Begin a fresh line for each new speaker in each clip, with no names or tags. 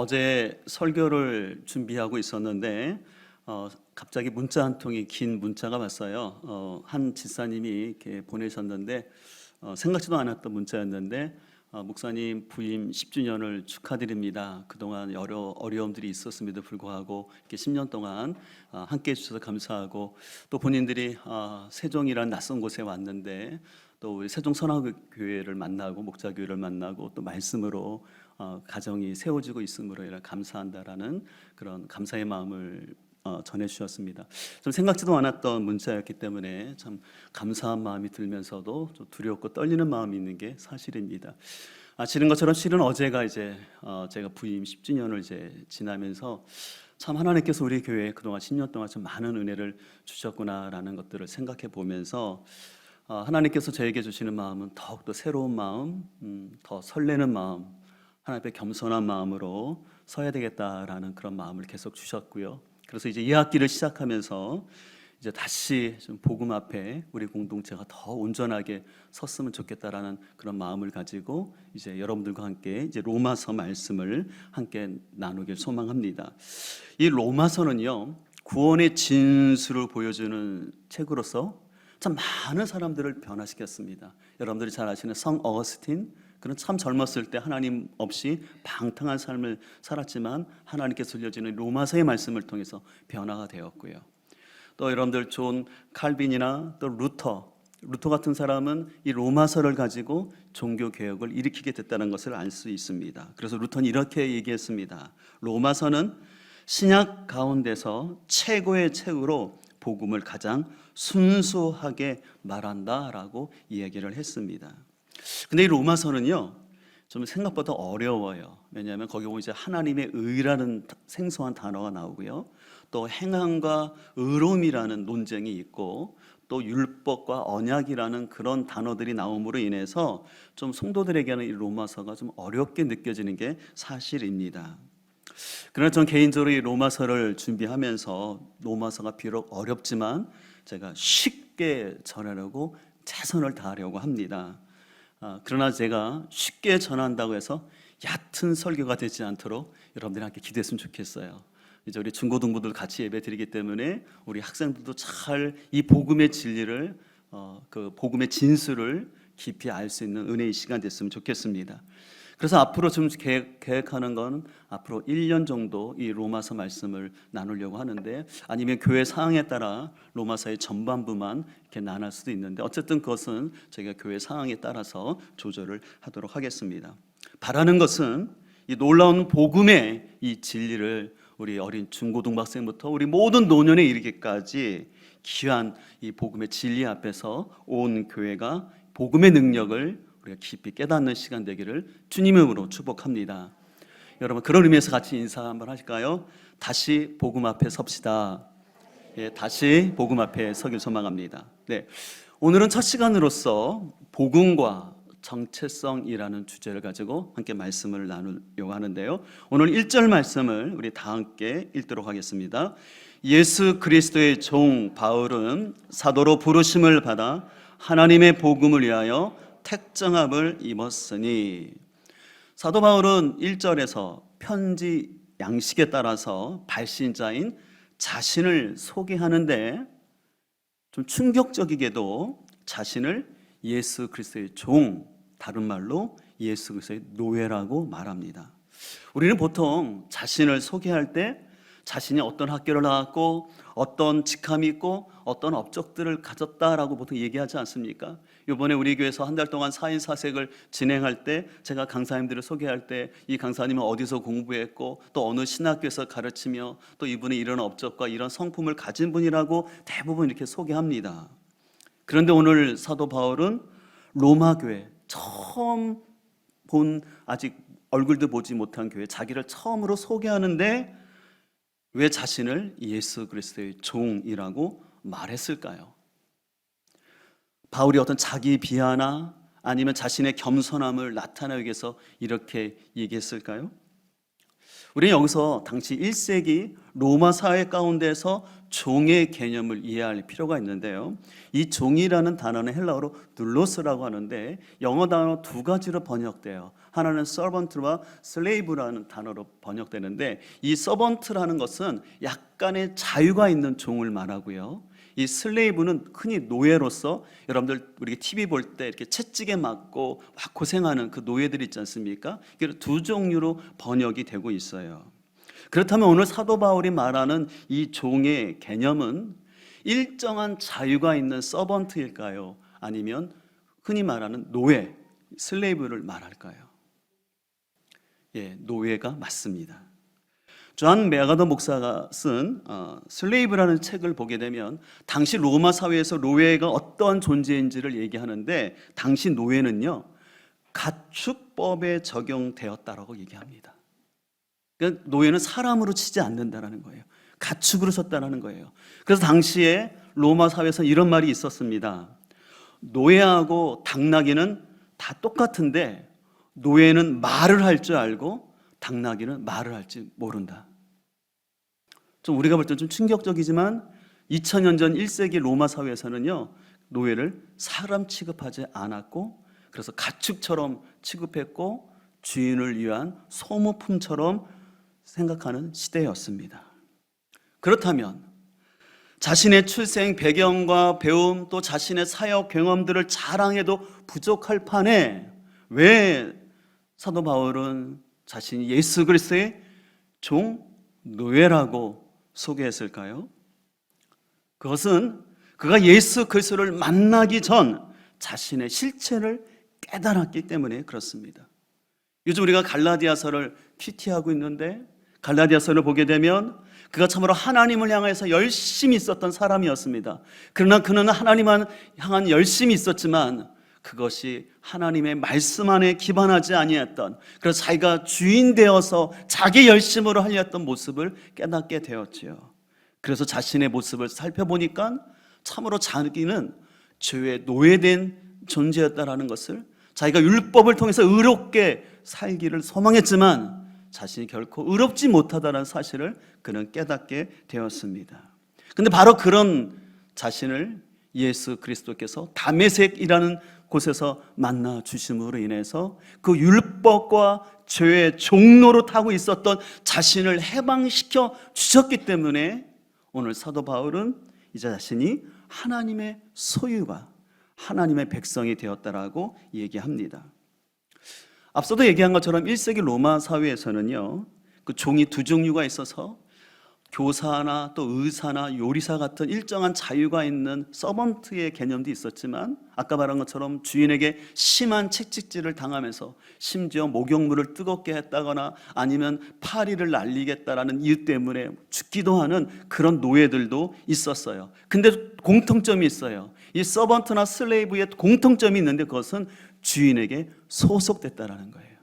어제 설교를 준비하고 있었는데 갑자기 문자 한 통이 긴 문자가 왔어요. 한 집사님이 이렇게 보내셨는데 생각지도 않았던 문자였는데 목사님 부임 10주년을 축하드립니다. 그동안 여러 어려움들이 있었음에도 불구하고 이렇게 10년 동안 함께 해주셔서 감사하고 또 본인들이 세종이라는 낯선 곳에 왔는데 또 우리 세종 선화교회를 만나고 목자교회를 만나고 또 말씀으로 가정이 세워지고 있으므로 감사한다라는 그런 감사의 마음을 전해주셨습니다. 좀 생각지도 않았던 문자였기 때문에 참 감사한 마음이 들면서도 좀 두렵고 떨리는 마음이 있는 게 사실입니다. 아시는 것처럼 실은 어제가 이제 제가 부임 10주년을 이제 지나면서 참 하나님께서 우리 교회에 그동안 10년 동안 좀 많은 은혜를 주셨구나라는 것들을 생각해 보면서 하나님께서 저에게 주시는 마음은 더욱더 새로운 마음, 더 설레는 마음, 하나님 앞에 겸손한 마음으로 서야 되겠다라는 그런 마음을 계속 주셨고요. 그래서 이제 2학기를 시작하면서 이제 다시 좀 복음 앞에 우리 공동체가 더 온전하게 섰으면 좋겠다라는 그런 마음을 가지고 이제 여러분들과 함께 이제 로마서 말씀을 함께 나누길 소망합니다. 이 로마서는요, 구원의 진수를 보여주는 책으로서 참 많은 사람들을 변화시켰습니다. 여러분들이 잘 아시는 성 어거스틴, 그는 참 젊었을 때 하나님 없이 방탕한 삶을 살았지만 하나님께서 들려주는 로마서의 말씀을 통해서 변화가 되었고요. 또 여러분들 존 칼빈이나 또 루터 같은 사람은 이 로마서를 가지고 종교 개혁을 일으키게 됐다는 것을 알 수 있습니다. 그래서 루터는 이렇게 얘기했습니다. 로마서는 신약 가운데서 최고의 책으로 복음을 가장 순수하게 말한다라고 이야기를 했습니다. 근데 이 로마서는요, 좀 생각보다 어려워요. 왜냐하면 거기 보면 이제 하나님의 의라는 생소한 단어가 나오고요, 또 행함과 의로움이라는 논쟁이 있고, 또 율법과 언약이라는 그런 단어들이 나옴으로 인해서 좀 성도들에게는 이 로마서가 좀 어렵게 느껴지는 게 사실입니다. 그러나 전 개인적으로 이 로마서를 준비하면서 로마서가 비록 어렵지만 제가 쉽게 전하려고 최선을 다하려고 합니다. 그러나 제가 쉽게 전한다고 해서 얕은 설교가 되지 않도록 여러분들이 함께 기도했으면 좋겠어요. 이제 우리 중고등부들 같이 예배 드리기 때문에 우리 학생들도 잘 이 복음의 진리를 그 복음의 진수를 깊이 알 수 있는 은혜의 시간 됐으면 좋겠습니다. 그래서 앞으로 좀 계획하는 건 앞으로 1년 정도 이 로마서 말씀을 나누려고 하는데, 아니면 교회 상황에 따라 로마서의 전반부만 이렇게 나눌 수도 있는데, 어쨌든 그것은 저희가 교회 상황에 따라서 조절을 하도록 하겠습니다. 바라는 것은 이 놀라운 복음의 이 진리를 우리 어린 중고등학생부터 우리 모든 노년에 이르기까지 귀한 이 복음의 진리 앞에서 온 교회가 복음의 능력을 우리가 깊이 깨닫는 시간 되기를 주님의 이름으로 축복합니다. 여러분, 그런 의미에서 같이 인사 한번 하실까요? 다시 복음 앞에 섭시다. 예, 다시 복음 앞에 서길 소망합니다. 네, 오늘은 첫 시간으로서 복음과 정체성이라는 주제를 가지고 함께 말씀을 나누려고 하는데요, 오늘 1절 말씀을 우리 다 함께 읽도록 하겠습니다. 예수 그리스도의 종 바울은 사도로 부르심을 받아 하나님의 복음을 위하여 택정함을 입었으니. 사도 바울은 1절에서 편지 양식에 따라서 발신자인 자신을 소개하는데, 좀 충격적이게도 자신을 예수 그리스도의 종, 다른 말로 예수 그리스도의 노예라고 말합니다. 우리는 보통 자신을 소개할 때 자신이 어떤 학교를 나왔고 어떤 직함이 있고 어떤 업적들을 가졌다라고 보통 얘기하지 않습니까? 이번에 우리 교회에서 한 달 동안 4인 사색을 진행할 때 제가 강사님들을 소개할 때 이 강사님은 어디서 공부했고 또 어느 신학교에서 가르치며 또 이분이 이런 업적과 이런 성품을 가진 분이라고 대부분 이렇게 소개합니다. 그런데 오늘 사도 바울은 로마 교회, 처음 본, 아직 얼굴도 보지 못한 교회, 자기를 처음으로 소개하는데 왜 자신을 예수 그리스도의 종이라고 말했을까요? 바울이 어떤 자기 비하나 아니면 자신의 겸손함을 나타내기 위해서 이렇게 얘기했을까요? 우리는 여기서 당시 1세기 로마 사회 가운데서 종의 개념을 이해할 필요가 있는데요, 이 종이라는 단어는 헬라어로 눌로스라고 하는데 영어 단어 두 가지로 번역돼요. 하나는 servant와 slave라는 단어로 번역되는데, 이 servant라는 것은 약간의 자유가 있는 종을 말하고요, 이 슬레이브는 흔히 노예로서, 여러분들 우리 TV 볼 때 이렇게 채찍에 맞고 막 고생하는 그 노예들 있지 않습니까? 이게 두 종류로 번역이 되고 있어요. 그렇다면 오늘 사도 바울이 말하는 이 종의 개념은 일정한 자유가 있는 서번트일까요? 아니면 흔히 말하는 노예, 슬레이브를 말할까요? 예, 노예가 맞습니다. 존 메가더 목사가 쓴 슬레이브라는 책을 보게 되면 당시 로마 사회에서 노예가 어떠한 존재인지를 얘기하는데, 당시 노예는요, 가축법에 적용되었다라고 얘기합니다. 그러니까 노예는 사람으로 치지 않는다라는 거예요. 가축으로 쳤다라는 거예요. 그래서 당시에 로마 사회에서 이런 말이 있었습니다. 노예하고 당나귀는 다 똑같은데 노예는 말을 할 줄 알고 당나귀는 말을 할지 모른다. 좀 우리가 볼 때 좀 충격적이지만 2000년 전 1세기 로마 사회에서는요, 노예를 사람 취급하지 않았고, 그래서 가축처럼 취급했고 주인을 위한 소모품처럼 생각하는 시대였습니다. 그렇다면 자신의 출생 배경과 배움, 또 자신의 사역 경험들을 자랑해도 부족할 판에 왜 사도 바울은 자신이 예수 그리스도의 종, 노예라고 소개했을까요? 그것은 그가 예수 그리스도를 만나기 전 자신의 실체를 깨달았기 때문에 그렇습니다. 요즘 우리가 갈라디아서를 큐티하고 있는데, 갈라디아서를 보게 되면 그가 참으로 하나님을 향해서 열심히 있었던 사람이었습니다. 그러나 그는 하나님을 향한 열심이 있었지만 그것이 하나님의 말씀 안에 기반하지 아니했던, 그래서 자기가 주인 되어서 자기 열심으로 하려던 모습을 깨닫게 되었지요. 그래서 자신의 모습을 살펴보니까 참으로 자기는 죄의 노예된 존재였다라는 것을, 자기가 율법을 통해서 의롭게 살기를 소망했지만 자신이 결코 의롭지 못하다는 사실을 그는 깨닫게 되었습니다. 근데 바로 그런 자신을 예수 그리스도께서 다메섹이라는 곳에서 만나 주심으로 인해서 그 율법과 죄의 종로로 타고 있었던 자신을 해방시켜 주셨기 때문에 오늘 사도 바울은 이제 자신이 하나님의 소유가, 하나님의 백성이 되었다라고 얘기합니다. 앞서도 얘기한 것처럼 1세기 로마 사회에서는요, 그 종이 두 종류가 있어서 교사나 또 의사나 요리사 같은 일정한 자유가 있는 서번트의 개념도 있었지만, 아까 말한 것처럼 주인에게 심한 채찍질을 당하면서 심지어 목욕물을 뜨겁게 했다거나 아니면 파리를 날리겠다라는 이유 때문에 죽기도 하는 그런 노예들도 있었어요. 근데 공통점이 있어요. 이 서번트나 슬레이브의 공통점이 있는데 그것은 주인에게 소속됐다라는 거예요.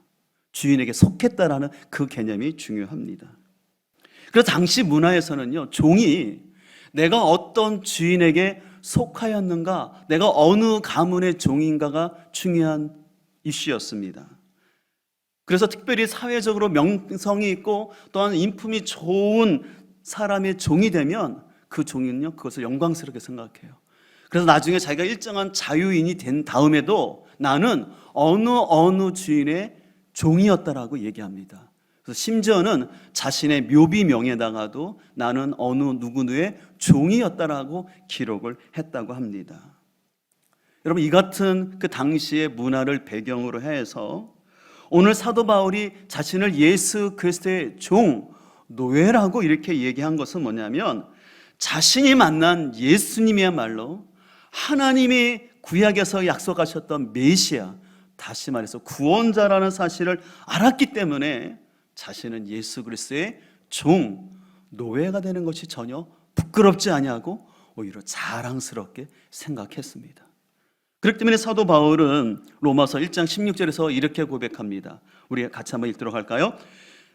주인에게 속했다라는 그 개념이 중요합니다. 그래서 당시 문화에서는요, 종이 내가 어떤 주인에게 속하였는가, 내가 어느 가문의 종인가가 중요한 이슈였습니다. 그래서 특별히 사회적으로 명성이 있고 또한 인품이 좋은 사람의 종이 되면 그 종은요, 그것을 영광스럽게 생각해요. 그래서 나중에 자기가 일정한 자유인이 된 다음에도 나는 어느 주인의 종이었다라고 얘기합니다. 그래서 심지어는 자신의 묘비명에다가도 나는 어느 누구의 종이었다라고 기록을 했다고 합니다. 여러분, 이 같은 그 당시의 문화를 배경으로 해서 오늘 사도 바울이 자신을 예수 그리스도의 종, 노예라고 이렇게 얘기한 것은 뭐냐면, 자신이 만난 예수님이야말로 하나님이 구약에서 약속하셨던 메시아, 다시 말해서 구원자라는 사실을 알았기 때문에 자신은 예수 그리스도의 종, 노예가 되는 것이 전혀 부끄럽지 아니하고 오히려 자랑스럽게 생각했습니다. 그렇기 때문에 사도 바울은 로마서 1장 16절에서 이렇게 고백합니다. 우리 같이 한번 읽도록 할까요?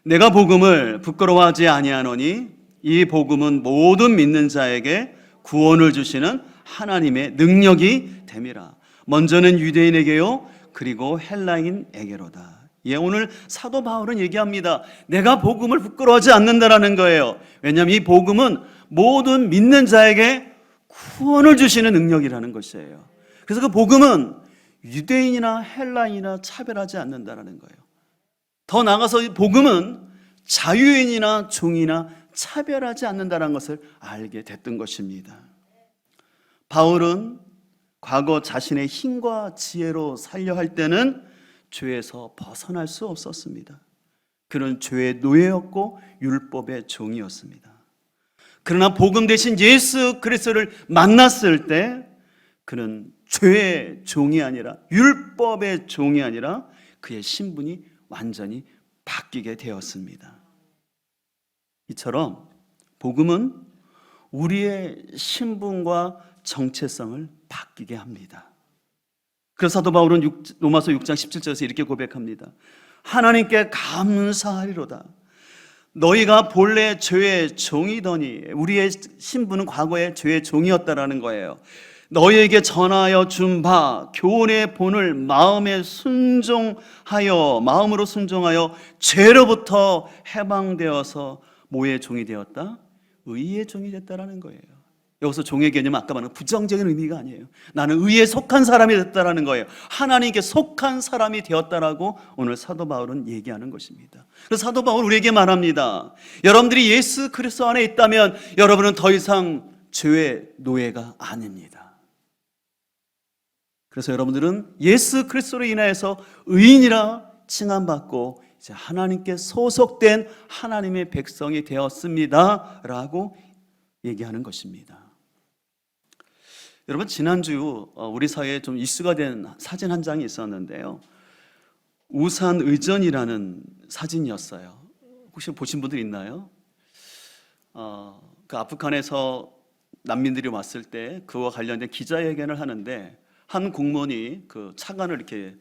내가 복음을 부끄러워하지 아니하노니 이 복음은 모든 믿는 자에게 구원을 주시는 하나님의 능력이 됨이라. 먼저는 유대인에게요, 그리고 헬라인에게로다. 예, 오늘 사도 바울은 얘기합니다. 내가 복음을 부끄러워하지 않는다라는 거예요. 왜냐하면 이 복음은 모든 믿는 자에게 구원을 주시는 능력이라는 것이에요. 그래서 그 복음은 유대인이나 헬라인이나 차별하지 않는다라는 거예요. 더 나아가서 이 복음은 자유인이나 종이나 차별하지 않는다는 것을 알게 됐던 것입니다. 바울은 과거 자신의 힘과 지혜로 살려 할 때는 죄에서 벗어날 수 없었습니다. 그는 죄의 노예였고 율법의 종이었습니다. 그러나 복음 대신 예수 그리스도를 만났을 때 그는 죄의 종이 아니라 율법의 종이 아니라 그의 신분이 완전히 바뀌게 되었습니다. 이처럼 복음은 우리의 신분과 정체성을 바뀌게 합니다. 그래서 사도 바울은 로마서 6장 17절에서 이렇게 고백합니다. 하나님께 감사하리로다. 너희가 본래 죄의 종이더니, 우리의 신분은 과거에 죄의 종이었다라는 거예요. 너희에게 전하여 준 바 교훈의 본을 마음으로 순종하여 죄로부터 해방되어서 뭐의 종이 되었다? 의의 종이 됐다라는 거예요. 여기서 종의 개념은 아까 말한 부정적인 의미가 아니에요. 나는 의에 속한 사람이 됐다라는 거예요. 하나님께 속한 사람이 되었다라고 오늘 사도 바울은 얘기하는 것입니다. 그래서 사도 바울은 우리에게 말합니다. 여러분들이 예수 그리스도 안에 있다면 여러분은 더 이상 죄의 노예가 아닙니다. 그래서 여러분들은 예수 그리스도로 인하여서 의인이라 칭함받고 이제 하나님께 소속된 하나님의 백성이 되었습니다 라고 얘기하는 것입니다. 여러분, 지난주 우리 사회에 좀 이슈가 된 사진 한 장이 있었는데요. 우산 의전이라는 사진이었어요. 혹시 보신 분들 있나요? 그 아프간에서 난민들이 왔을 때 그와 관련된 기자회견을 하는데 한 공무원이 그 차관을 이렇게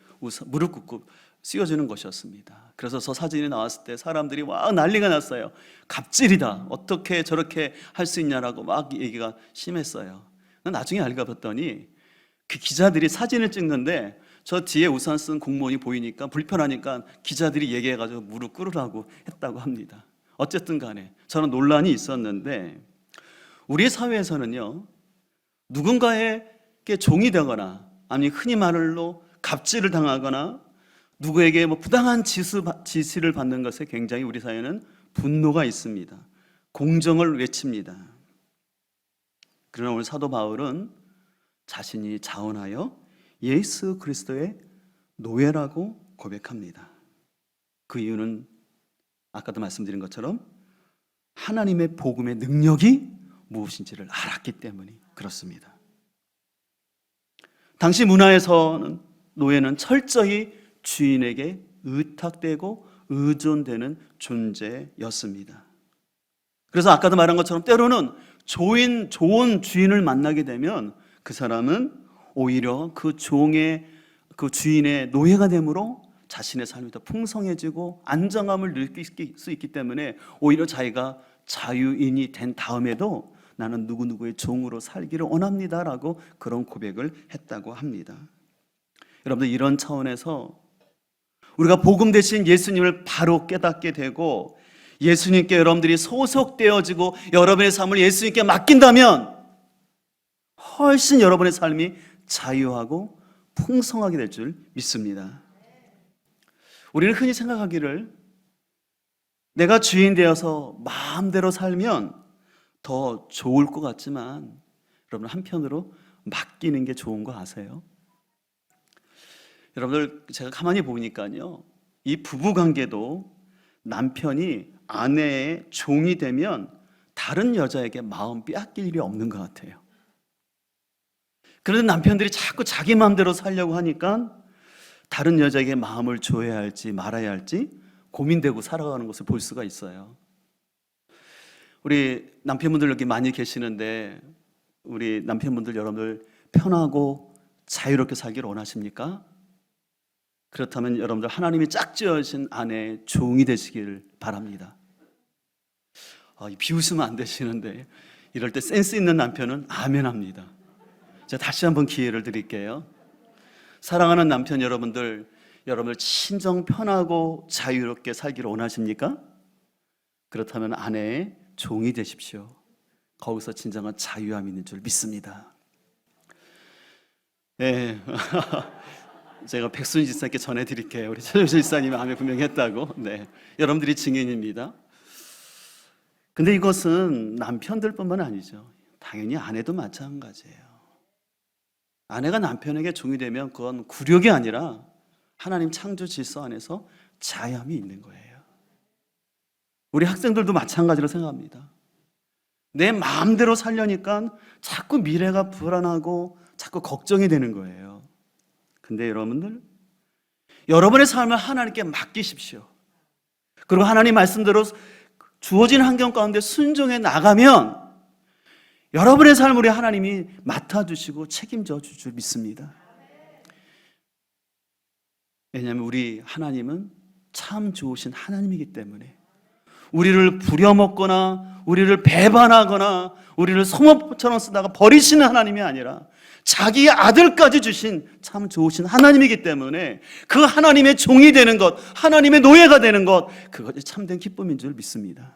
무릎 꿇고 씌워주는 것이었습니다. 그래서 저 사진이 나왔을 때 사람들이 막 난리가 났어요. 갑질이다. 어떻게 저렇게 할 수 있냐라고 막 얘기가 심했어요. 나중에 알고 봤더니 그 기자들이 사진을 찍는데 저 뒤에 우산 쓴 공무원이 보이니까 불편하니까 기자들이 얘기해가지고 무릎 꿇으라고 했다고 합니다. 어쨌든 간에 저는 논란이 있었는데 우리 사회에서는요, 누군가에게 종이 되거나 아니 흔히 말로 갑질을 당하거나 누구에게 부당한 지시를 받는 것에 굉장히 우리 사회는 분노가 있습니다. 공정을 외칩니다. 그러나 오늘 사도 바울은 자신이 자원하여 예수 그리스도의 노예라고 고백합니다. 그 이유는 아까도 말씀드린 것처럼 하나님의 복음의 능력이 무엇인지를 알았기 때문이 그렇습니다. 당시 문화에서는 노예는 철저히 주인에게 의탁되고 의존되는 존재였습니다. 그래서 아까도 말한 것처럼 때로는 좋은 주인을 만나게 되면 그 사람은 오히려 그 주인의 노예가 되므로 자신의 삶이 더 풍성해지고 안정감을 느낄 수 있기 때문에 오히려 자기가 자유인이 된 다음에도 나는 누구누구의 종으로 살기를 원합니다라고 그런 고백을 했다고 합니다. 여러분들, 이런 차원에서 우리가 복음 대신 예수님을 바로 깨닫게 되고 예수님께 여러분들이 소속되어지고 여러분의 삶을 예수님께 맡긴다면 훨씬 여러분의 삶이 자유하고 풍성하게 될 줄 믿습니다. 우리는 흔히 생각하기를 내가 주인 되어서 마음대로 살면 더 좋을 것 같지만 여러분, 한편으로 맡기는 게 좋은 거 아세요? 여러분들, 제가 가만히 보니까요, 이 부부관계도 남편이 아내의 종이 되면 다른 여자에게 마음 빼앗길 일이 없는 것 같아요. 그런데 남편들이 자꾸 자기 마음대로 살려고 하니까 다른 여자에게 마음을 줘야 할지 말아야 할지 고민되고 살아가는 것을 볼 수가 있어요. 우리 남편분들 여기 많이 계시는데 우리 남편분들 여러분들 편하고 자유롭게 살기를 원하십니까? 그렇다면 여러분들 하나님이 짝지어진 아내의 종이 되시길 바랍니다. 비웃으면 안 되시는데 이럴 때 센스 있는 남편은 아멘 합니다. 제가 다시 한번 기회를 드릴게요. 사랑하는 남편 여러분들 친정 편하고 자유롭게 살기를 원하십니까? 그렇다면 아내의 종이 되십시오. 거기서 진정한 자유함이 있는 줄 믿습니다. 네. 제가 백순희 집사님께 전해드릴게요. 우리 최정실 집사님이 아멘 분명히 했다고. 네, 여러분들이 증인입니다. 근데 이것은 남편들뿐만 아니죠. 당연히 아내도 마찬가지예요. 아내가 남편에게 종이 되면 그건 굴욕이 아니라 하나님 창조 질서 안에서 자유함이 있는 거예요. 우리 학생들도 마찬가지로 생각합니다. 내 마음대로 살려니까 자꾸 미래가 불안하고 자꾸 걱정이 되는 거예요. 근데 여러분들, 여러분의 삶을 하나님께 맡기십시오. 그리고 하나님 말씀대로 주어진 환경 가운데 순종해 나가면 여러분의 삶을 우리 하나님이 맡아주시고 책임져 줄 줄 믿습니다. 왜냐하면 우리 하나님은 참 좋으신 하나님이기 때문에 우리를 부려먹거나 우리를 배반하거나 우리를 소모처럼 쓰다가 버리시는 하나님이 아니라 자기 아들까지 주신 참 좋으신 하나님이기 때문에 그 하나님의 종이 되는 것, 하나님의 노예가 되는 것, 그것이 참된 기쁨인 줄 믿습니다.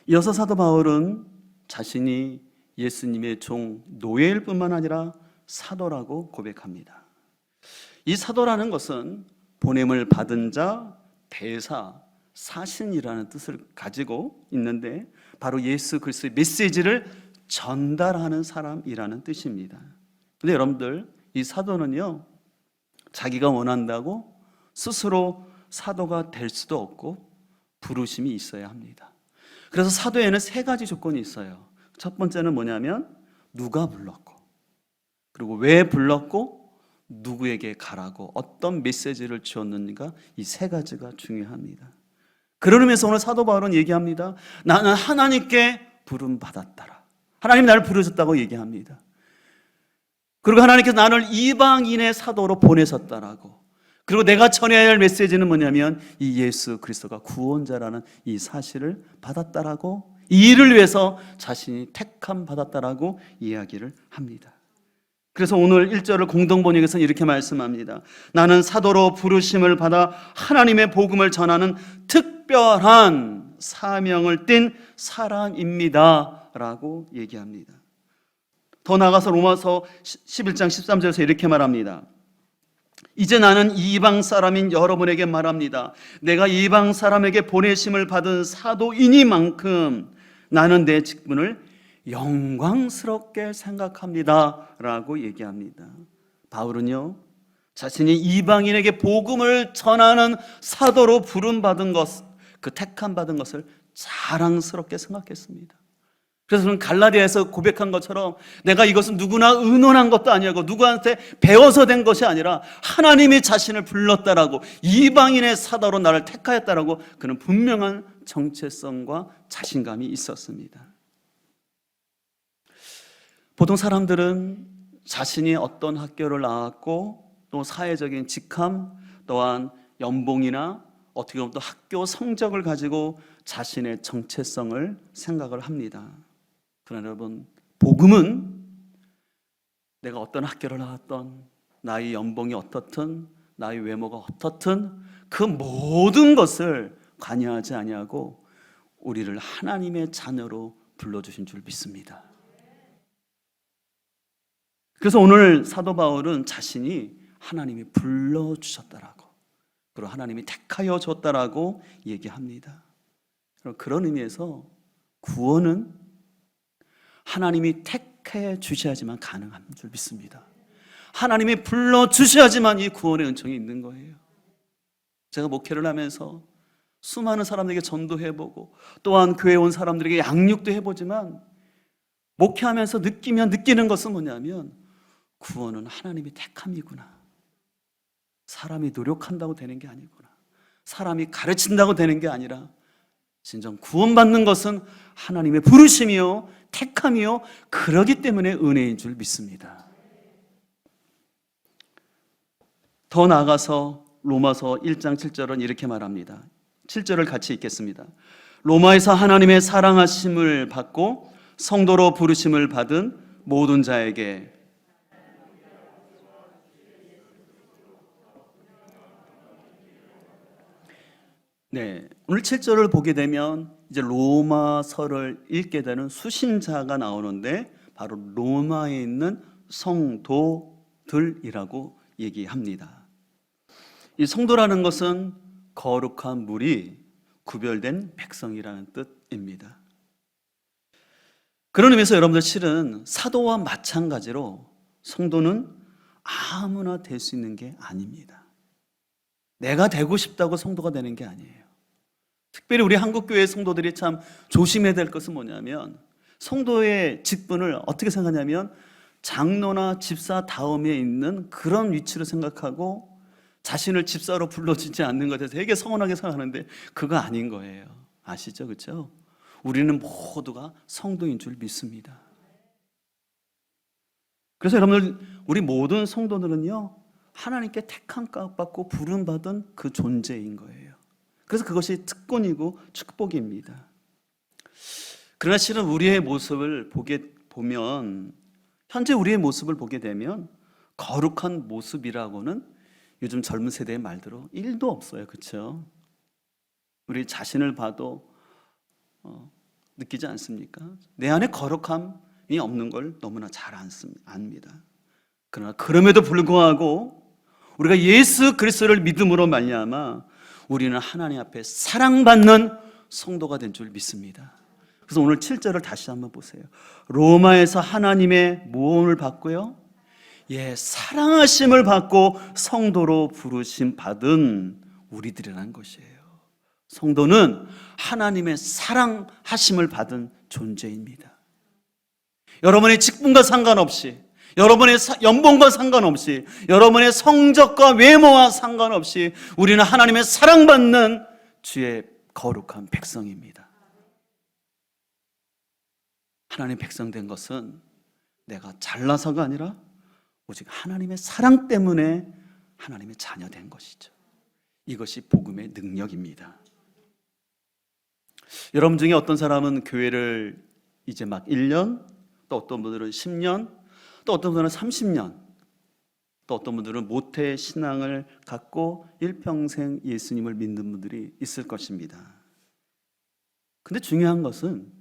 이어서 사도 바울은 자신이 예수님의 종, 노예일 뿐만 아니라 사도라고 고백합니다. 이 사도라는 것은 보냄을 받은 자, 대사, 사신이라는 뜻을 가지고 있는데 바로 예수 그리스도의 메시지를 전달하는 사람이라는 뜻입니다. 근데 여러분들, 이 사도는요, 자기가 원한다고 스스로 사도가 될 수도 없고 부르심이 있어야 합니다. 그래서 사도에는 세 가지 조건이 있어요. 첫 번째는 뭐냐면 누가 불렀고, 그리고 왜 불렀고, 누구에게 가라고 어떤 메시지를 주었는가, 이 세 가지가 중요합니다. 그런 의미에서 오늘 사도 바울은 얘기합니다. 나는 하나님께 부름 받았더라. 하나님 나를 부르셨다고 얘기합니다. 그리고 하나님께서 나를 이방인의 사도로 보내셨다라고. 그리고 내가 전해야 할 메시지는 뭐냐면 이 예수 그리스도가 구원자라는 이 사실을 받았다라고, 이 일을 위해서 자신이 택함 받았다라고 이야기를 합니다. 그래서 오늘 1절을 공동번역에서는 이렇게 말씀합니다. 나는 사도로 부르심을 받아 하나님의 복음을 전하는 특별한 사명을 띤 사람입니다 라고 얘기합니다. 더 나아가서 로마서 11장 13절에서 이렇게 말합니다. 이제 나는 이방 사람인 여러분에게 말합니다. 내가 이방 사람에게 보내심을 받은 사도이니만큼 나는 내 직분을 영광스럽게 생각합니다 라고 얘기합니다. 바울은요, 자신이 이방인에게 복음을 전하는 사도로 부름받은 것, 그 택함 받은 것을 자랑스럽게 생각했습니다. 그래서 저는 갈라디아에서 고백한 것처럼 내가 이것은 누구나 의논한 것도 아니고 누구한테 배워서 된 것이 아니라 하나님이 자신을 불렀다라고, 이방인의 사도로 나를 택하였다라고 그는 분명한 정체성과 자신감이 있었습니다. 보통 사람들은 자신이 어떤 학교를 나왔고 또 사회적인 직함, 또한 연봉이나 어떻게 보면 또 학교 성적을 가지고 자신의 정체성을 생각을 합니다. 그러나 여러분, 복음은 내가 어떤 학교를 나왔던, 나의 연봉이 어떻든, 나의 외모가 어떻든 그 모든 것을 관여하지 아니하고 우리를 하나님의 자녀로 불러주신 줄 믿습니다. 그래서 오늘 사도 바울은 자신이 하나님이 불러주셨다라고, 그리고 하나님이 택하여 줬다라고 얘기합니다. 그런 의미에서 구원은 하나님이 택해 주셔야지만 가능한 줄 믿습니다. 하나님이 불러주셔야지만 이 구원의 은총이 있는 거예요. 제가 목회를 하면서 수많은 사람들에게 전도해보고 또한 교회에 온 사람들에게 양육도 해보지만 목회하면서 느끼는 것은 뭐냐면 구원은 하나님이 택함이구나. 사람이 노력한다고 되는 게 아니구나. 사람이 가르친다고 되는 게 아니라 진정 구원받는 것은 하나님의 부르심이요 택함이요, 그러기 때문에 은혜인 줄 믿습니다. 더 나아가서 로마서 1장 7절은 이렇게 말합니다. 7절을 같이 읽겠습니다. 로마에서 하나님의 사랑하심을 받고 성도로 부르심을 받은 모든 자에게 오늘 7절을 보게 되면 이제 로마서를 읽게 되는 수신자가 나오는데 바로 로마에 있는 성도 성도들이라고 얘기합니다. 이 성도라는 것은 거룩한 무리, 구별된 백성이라는 뜻입니다. 그런 의미에서 여러분들 실은 사도와 마찬가지로 성도는 아무나 될 수 있는 게 아닙니다. 내가 되고 싶다고 성도가 되는 게 아니에요. 특별히 우리 한국교회 성도들이 참 조심해야 될 것은 뭐냐면 성도의 직분을 어떻게 생각하냐면 장로나 집사 다음에 있는 그런 위치로 생각하고 자신을 집사로 불러주지 않는 것에 대해서 되게 서운하게 생각하는데 그거 아닌 거예요. 아시죠? 그렇죠? 우리는 모두가 성도인 줄 믿습니다. 그래서 여러분들 우리 모든 성도들은요 하나님께 택함 받고 부름받은 그 존재인 거예요. 그래서 그것이 특권이고 축복입니다. 그러나 실은 우리의 모습을 보면 현재 우리의 모습을 보게 되면 거룩한 모습이라고는 요즘 젊은 세대의 말대로 1도 없어요. 그렇죠? 우리 자신을 봐도 느끼지 않습니까? 내 안에 거룩함이 없는 걸 너무나 잘 압니다. 그러나 그럼에도 불구하고 우리가 예수 그리스도를 믿음으로 말미암아 우리는 하나님 앞에 사랑받는 성도가 된 줄 믿습니다. 그래서 오늘 7절을 다시 한번 보세요. 로마에서 하나님의 모험을 받고요, 사랑하심을 받고 성도로 부르심 받은 우리들이라는 것이에요. 성도는 하나님의 사랑하심을 받은 존재입니다. 여러분의 직분과 상관없이, 여러분의 연봉과 상관없이, 여러분의 성적과 외모와 상관없이 우리는 하나님의 사랑받는 주의 거룩한 백성입니다. 하나님의 백성 된 것은 내가 잘나서가 아니라 오직 하나님의 사랑 때문에 하나님의 자녀 된 것이죠. 이것이 복음의 능력입니다. 여러분 중에 어떤 사람은 교회를 이제 막 1년, 또 어떤 분들은 10년, 또 어떤 분들은 30년, 또 어떤 분들은 모태 신앙을 갖고 일평생 예수님을 믿는 분들이 있을 것입니다. 근데 중요한 것은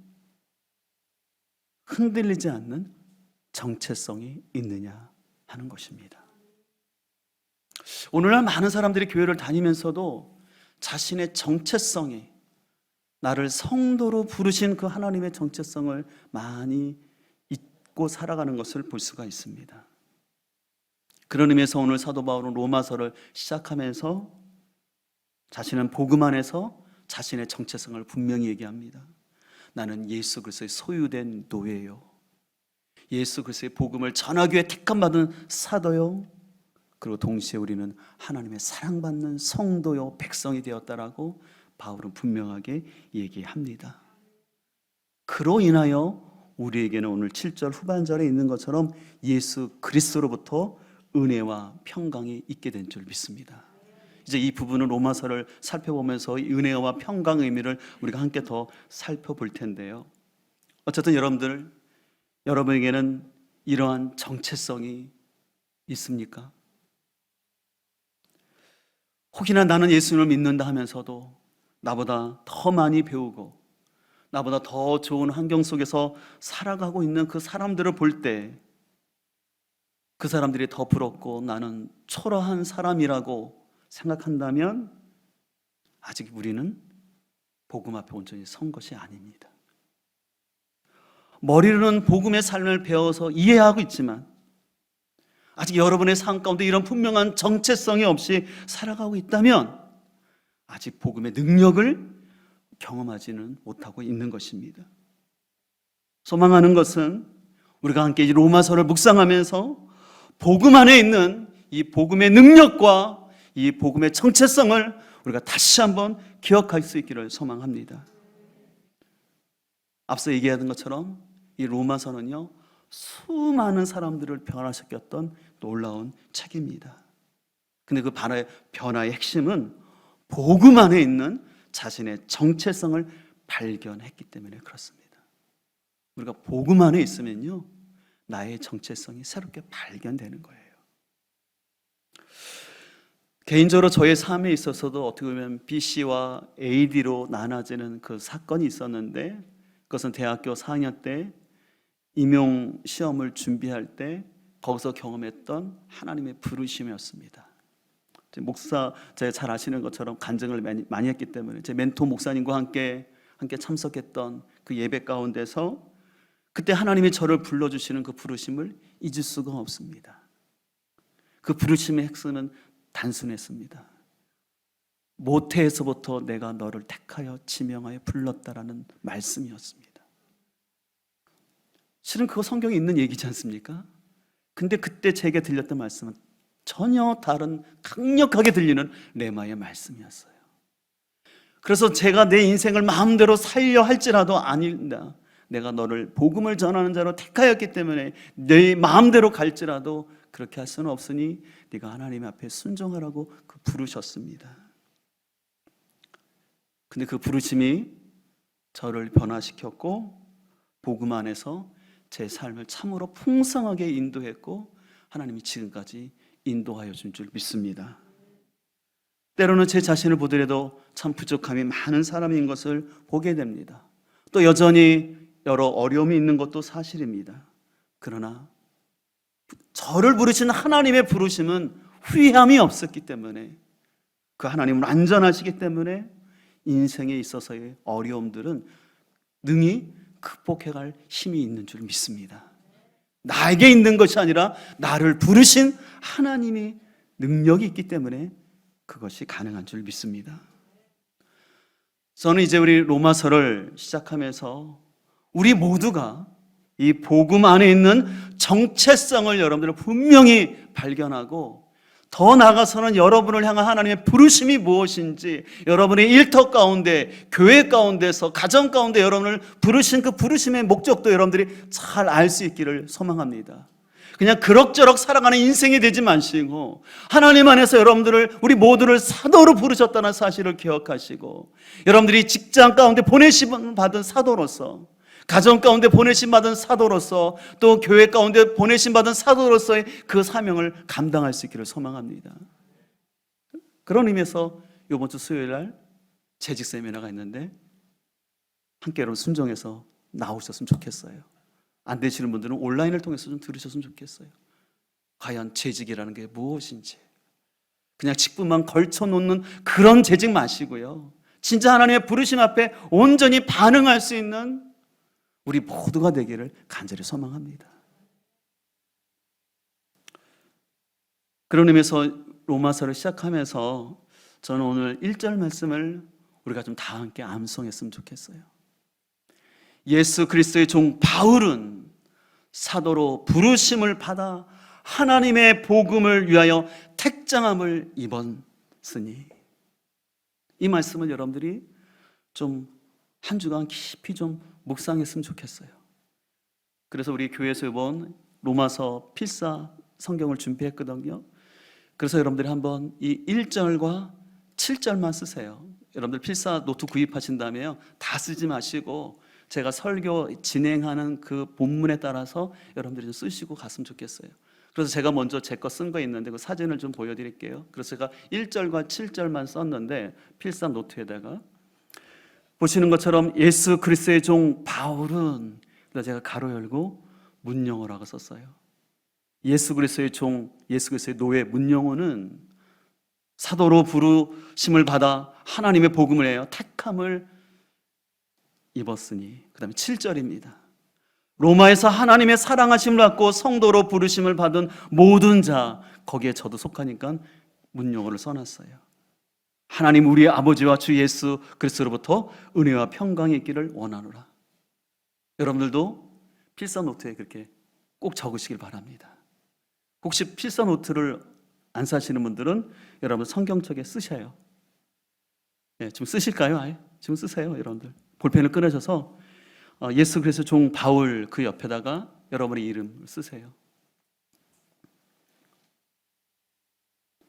흔들리지 않는 정체성이 있느냐 하는 것입니다. 오늘날 많은 사람들이 교회를 다니면서도 자신의 정체성이, 나를 성도로 부르신 그 하나님의 정체성을 많이 잊고 살아가는 것을 볼 수가 있습니다. 그런 의미에서 오늘 사도 바울은 로마서를 시작하면서 자신은 복음 안에서 자신의 정체성을 분명히 얘기합니다. 나는 예수 그리스도의 소유된 노예요, 예수 그리스도의 복음을 전하기 위해 택함받은 사도요, 그리고 동시에 우리는 하나님의 사랑받는 성도요, 백성이 되었다라고 바울은 분명하게 얘기합니다. 그로 인하여 우리에게는 오늘 7절 후반절에 있는 것처럼 예수 그리스도로부터 은혜와 평강이 있게 된 줄 믿습니다. 이제 이 부분은 로마서를 살펴보면서 이 은혜와 평강의 의미를 우리가 함께 더 살펴볼 텐데요. 어쨌든 여러분에게는 이러한 정체성이 있습니까? 혹이나 나는 예수님을 믿는다 하면서도 나보다 더 많이 배우고 나보다 더 좋은 환경 속에서 살아가고 있는 그 사람들을 볼 때 그 사람들이 더 부럽고 나는 초라한 사람이라고 생각한다면 아직 우리는 복음 앞에 온전히 선 것이 아닙니다. 머리로는 복음의 삶을 배워서 이해하고 있지만 아직 여러분의 삶 가운데 이런 분명한 정체성이 없이 살아가고 있다면 아직 복음의 능력을 경험하지는 못하고 있는 것입니다. 소망하는 것은 우리가 함께 이 로마서를 묵상하면서 복음 안에 있는 이 복음의 능력과 이 복음의 정체성을 우리가 다시 한번 기억할 수 있기를 소망합니다. 앞서 얘기하던 것처럼 이 로마서는요, 수많은 사람들을 변화시켰던 놀라운 책입니다. 근데 그 변화의 핵심은 복음 안에 있는 자신의 정체성을 발견했기 때문에 그렇습니다. 우리가 복음 안에 있으면요, 나의 정체성이 새롭게 발견되는 거예요. 개인적으로 저의 삶에 있어서도 어떻게 보면 BC와 AD로 나눠지는 그 사건이 있었는데, 그것은 대학교 4학년 때 임용 시험을 준비할 때 거기서 경험했던 하나님의 부르심이었습니다. 목사, 제가 잘 아시는 것처럼 간증을 많이 했기 때문에 제 멘토 목사님과 함께 참석했던 그 예배 가운데서 그때 하나님이 저를 불러주시는 그 부르심을 잊을 수가 없습니다. 그 부르심의 핵심은 단순했습니다. 모태에서부터 내가 너를 택하여 지명하여 불렀다라는 말씀이었습니다. 실은 그거 성경에 있는 얘기지 않습니까? 근데 그때 제게 들렸던 말씀은 전혀 다른 강력하게 들리는 레마의 말씀이었어요. 그래서 제가 내 인생을 마음대로 살려 할지라도 아니다. 내가 너를 복음을 전하는 자로 택하였기 때문에 내 마음대로 갈지라도 그렇게 할 수는 없으니 네가 하나님 앞에 순종하라고 부르셨습니다. 근데 그 부르심이 저를 변화시켰고 복음 안에서 제 삶을 참으로 풍성하게 인도했고 하나님이 지금까지 인도하여 준 줄 믿습니다. 때로는 제 자신을 보더라도 참 부족함이 많은 사람인 것을 보게 됩니다. 또 여전히 여러 어려움이 있는 것도 사실입니다. 그러나 저를 부르신 하나님의 부르심은 후회함이 없었기 때문에 그 하나님은 안전하시기 때문에 인생에 있어서의 어려움들은 능히 극복해갈 힘이 있는 줄 믿습니다. 나에게 있는 것이 아니라 나를 부르신 하나님이 능력이 있기 때문에 그것이 가능한 줄 믿습니다. 저는 이제 우리 로마서를 시작하면서 우리 모두가 이 복음 안에 있는 정체성을 여러분들 분명히 발견하고 더 나아가서는 여러분을 향한 하나님의 부르심이 무엇인지 여러분의 일터 가운데, 교회 가운데서, 가정 가운데 여러분을 부르신 그 부르심의 목적도 여러분들이 잘 알 수 있기를 소망합니다. 그냥 그럭저럭 살아가는 인생이 되지 마시고 하나님 안에서 여러분들을, 우리 모두를 사도로 부르셨다는 사실을 기억하시고 여러분들이 직장 가운데 보내심 받은 사도로서, 가정 가운데 보내심 받은 사도로서, 또 교회 가운데 보내심 받은 사도로서의 그 사명을 감당할 수 있기를 소망합니다. 그런 의미에서 이번 주 수요일 날 재직 세미나가 있는데 함께 여러분 순종해서 나오셨으면 좋겠어요. 안 되시는 분들은 온라인을 통해서 좀 들으셨으면 좋겠어요. 과연 재직이라는 게 무엇인지 그냥 직분만 걸쳐놓는 그런 재직 마시고요, 진짜 하나님의 부르심 앞에 온전히 반응할 수 있는 우리 모두가 되기를 간절히 소망합니다. 그런 의미에서 로마서를 시작하면서 저는 오늘 1절 말씀을 우리가 좀 다 함께 암송했으면 좋겠어요. 예수 그리스도의 종 바울은 사도로 부르심을 받아 하나님의 복음을 위하여 택정함을 입었으니, 이 말씀을 여러분들이 좀 한 주간 깊이 좀 묵상했으면 좋겠어요. 그래서 우리 교회에서 이번 로마서 필사 성경을 준비했거든요. 그래서 여러분들이 한번 이 1절과 7절만 쓰세요. 여러분들 필사 노트 구입하신 다음에요, 다 쓰지 마시고 제가 설교 진행하는 그 본문에 따라서 여러분들이 좀 쓰시고 갔으면 좋겠어요. 그래서 제가 먼저 제 거 쓴 거 있는데 그 사진을 좀 보여드릴게요. 그래서 제가 1절과 7절만 썼는데 필사 노트에다가 보시는 것처럼 예수 그리스도의 종 바울은, 그래서 제가 가로 열고 문영호라고 썼어요. 예수 그리스도의 종, 예수 그리스도의 노예 문영호는 사도로 부르심을 받아 하나님의 복음을 해요 택함을 입었으니, 그 다음에 7절입니다. 로마에서 하나님의 사랑하심을 받고 성도로 부르심을 받은 모든 자, 거기에 저도 속하니까 문영호를 써놨어요. 하나님 우리의 아버지와 주 예수 그리스도로부터 은혜와 평강이 있기를 원하노라. 여러분들도 필사 노트에 그렇게 꼭 적으시길 바랍니다. 혹시 필사 노트를 안 사시는 분들은 여러분 성경책에 쓰셔요. 네, 지금 쓰실까요? 아예? 지금 쓰세요, 여러분들. 볼펜을 꺼내셔서 예수 그리스도 종 바울 그 옆에다가 여러분의 이름을 쓰세요.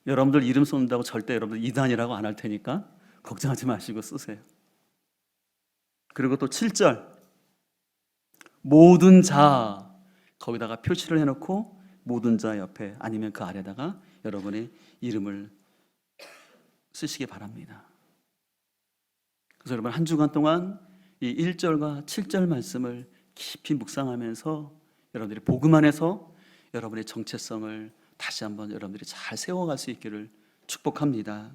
여러분들 이름 쏜다고 절대 여러분들 이단이라고 안 할 테니까 걱정하지 마시고 쓰세요. 그리고 또 7절 모든 자, 거기다가 표시를 해놓고 모든 자 옆에 아니면 그 아래다가 여러분의 이름을 쓰시기 바랍니다. 그래서 여러분 한 주간 동안 이 1절과 7절 말씀을 깊이 묵상하면서 여러분들이 복음 안에서 여러분의 정체성을 다시 한번 여러분들이 잘 세워갈 수 있기를 축복합니다.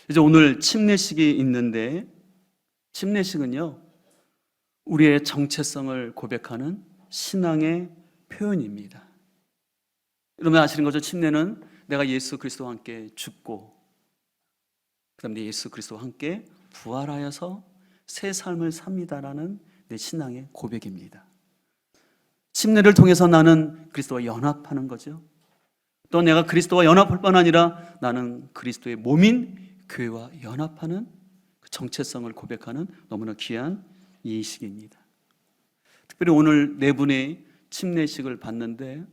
이제 오늘 침례식이 있는데, 침례식은요, 우리의 정체성을 고백하는 신앙의 표현입니다. 여러분 아시는 거죠? 침례는 내가 예수 그리스도와 함께 죽고 그다음에 예수 그리스도와 함께 부활하여서 새 삶을 삽니다라는 내 신앙의 고백입니다. 침례를 통해서 나는 그리스도와 연합하는 거죠. 또 내가 그리스도와 연합할 뿐 아니라 나는 그리스도의 몸인 교회와 연합하는 그 정체성을 고백하는 너무나 귀한 이식입니다. 특별히 오늘 네 분의 침례식을 받는데,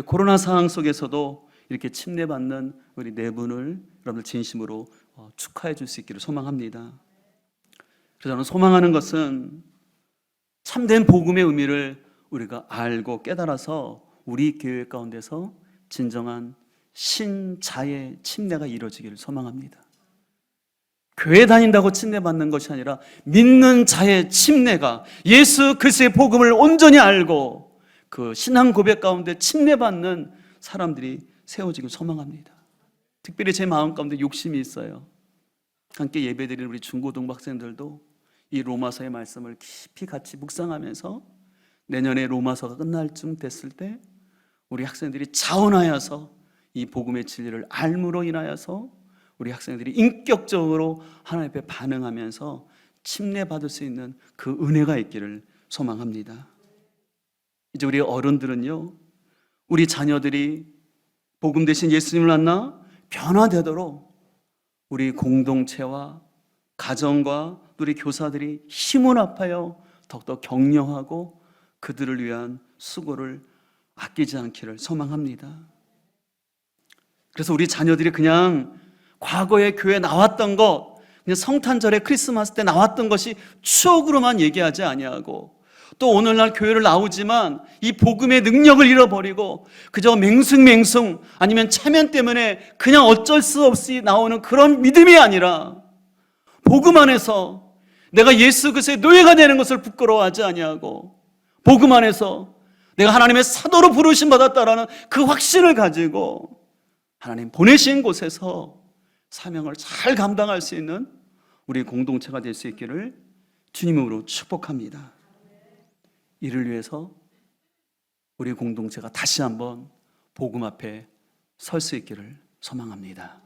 코로나 상황 속에서도 이렇게 침례받는 우리 네 분을 여러분들 진심으로 축하해 줄 수 있기를 소망합니다. 그래서 저는 소망하는 것은 참된 복음의 의미를 우리가 알고 깨달아서 우리 교회 가운데서 진정한 신자의 침례가 이루어지기를 소망합니다. 교회 다닌다고 침례받는 것이 아니라 믿는 자의 침례가, 예수 그리스도의 복음을 온전히 알고 그 신앙 고백 가운데 침례받는 사람들이 세워지길 소망합니다. 특별히 제 마음 가운데 욕심이 있어요. 함께 예배드리는 우리 중고등부 학생들도 이 로마서의 말씀을 깊이 같이 묵상하면서 내년에 로마서가 끝날 쯤 됐을 때 우리 학생들이 자원하여서 이 복음의 진리를 알므로 인하여서 우리 학생들이 인격적으로 하나님 앞에 반응하면서 침례받을 수 있는 그 은혜가 있기를 소망합니다. 이제 우리 어른들은요, 우리 자녀들이 복음 대신 예수님을 만나 변화되도록 우리 공동체와 가정과 우리 교사들이 힘을 합하여 더욱더 격려하고 그들을 위한 수고를 아끼지 않기를 소망합니다. 그래서 우리 자녀들이 그냥 과거에 교회에 나왔던 것, 그냥 성탄절에 크리스마스 때 나왔던 것이 추억으로만 얘기하지 아니하고, 또 오늘날 교회를 나오지만 이 복음의 능력을 잃어버리고 그저 맹숭맹숭 아니면 체면 때문에 그냥 어쩔 수 없이 나오는 그런 믿음이 아니라 복음 안에서 내가 예수 그리스도의 노예가 되는 것을 부끄러워하지 아니하고 복음 안에서 내가 하나님의 사도로 부르심 받았다라는 그 확신을 가지고 하나님 보내신 곳에서 사명을 잘 감당할 수 있는 우리 공동체가 될 수 있기를 주님으로 축복합니다. 이를 위해서 우리 공동체가 다시 한번 복음 앞에 설 수 있기를 소망합니다.